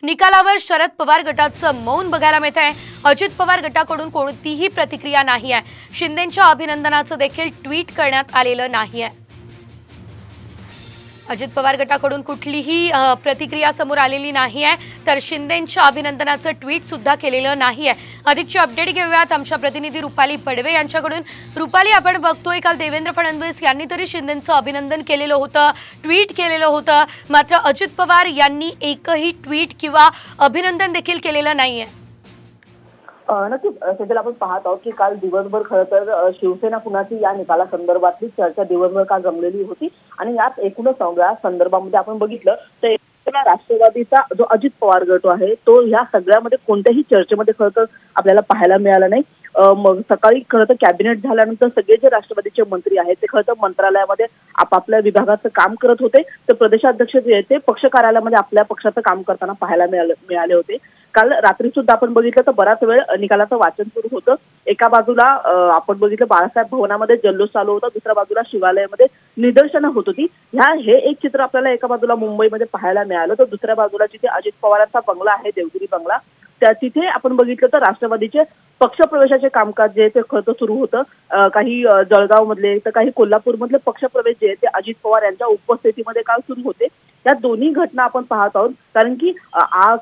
निकालावर शरद पवार गटाचं मौन बघायला मिळत आहे। अजित पवार गटाकडून कोणतीही प्रतिक्रिया नाही आहे। शिंदेंच्या अभिनंदनाचं देखील ट्विट करण्यात आलेलं नाही आहे। अजित पवार गटाकडून कुठलीही प्रतिक्रिया समोर आलेली नाही आहे, तर शिंदेंच्या अभिनंदनाचं ट्विट सुद्धा केलेलं नाही आहे। अधिकची अपडेट घेऊयात आमच्या प्रतिनिधी रुपाली पडवे यांच्याकडून। रुपाली, आपण बघतोय काल देवेंद्र फडणवीस यांनी तरी शिंदेंचं अभिनंदन केलेलं होतं, ट्विट केलेलं होतं, मात्र अजित पवार यांनी एकही ट्विट किंवा अभिनंदन देखील केलेलं नाहीये। नक्कीच सध्याला आपण पाहत आहोत की काल दिवसभर खरं तर शिवसेना कुणाची या निकालासंदर्भातली चर्चा दिवसभर काल जमलेली होती आणि यात एकूणच सगळ्या संदर्भामध्ये आपण बघितलं तर राष्ट्रवादीचा जो अजित पवार गट आहे तो ह्या सगळ्यामध्ये कोणत्याही चर्चेमध्ये खरं तर आपल्याला पाहायला मिळालं नाही। मग सकाळी खरं तर कॅबिनेट झाल्यानंतर सगळे जे राष्ट्रवादीचे मंत्री आहेत ते खरं तर मंत्रालयामध्ये आपापल्या विभागाचं काम करत होते, तर प्रदेशाध्यक्ष जे आहेत ते पक्ष कार्यालयामध्ये आपल्या पक्षाचं काम करताना पाहायला मिळाले होते। काल रात्री सुद्धा आपण बघितलं तर बराच वेळ निकालाचं वाचन सुरू होतं। एका बाजूला आपण बघितलं बाळासाहेब भवनामध्ये जल्लोष चालू होता, दुसऱ्या बाजूला शिवालयामध्ये निदर्शनं होत होती। हे एक चित्र आपल्याला एका बाजूला मुंबईमध्ये पाहायला मिळालं, तर दुसऱ्या बाजूला जिथे अजित पवारांचा बंगला आहे देवगिरी बंगला तिथे आपण बघितलं तर राष्ट्रवादीचे पक्षप्रवेशाचे कामकाज जे ते खरं सुरू होतं। काही जळगाव मधले तर काही कोल्हापूर मधले पक्षप्रवेश जे ते अजित पवार यांच्या उपस्थितीमध्ये काल सुरू होते। या दोन्ही घटना आपण पाहत आहोत, कारण की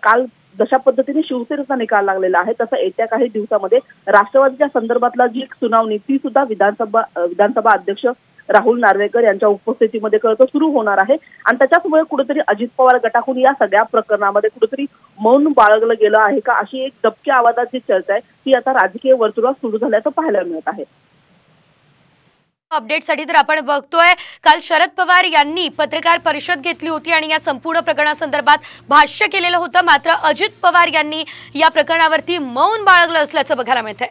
काल जशा पद्धतीने शिवसेनेचा निकाल लागलेला आहे तसं येत्या काही दिवसामध्ये राष्ट्रवादीच्या संदर्भातला जी सुनावणी ती सुद्धा विधानसभा अध्यक्ष राहुल नार्वेकर यांच्या उपस्थितीमध्ये खरं सुरू होणार आहे आणि त्याच्यामुळे कुठेतरी अजित पवार गटाकडून या सगळ्या प्रकरणामध्ये कुठेतरी मौन बाळगलं गेलं आहे का, अशी एक दबक्या आवाजात जी चर्चा आहे ती आता राजकीय वर्तुळात सुरू झाल्याचं पाहायला मिळत आहे। अपडेटसाठी तर आपण बघतोय काल शरद पवार यांनी पत्रकार परिषद घेतली होती आणि या संपूर्ण प्रकरणासंदर्भात भाष्य केलेलं होतं, मात्र अजित पवार यांनी या प्रकरणावरती मौन बाळगलं असल्याचं बघायला मिळतंय।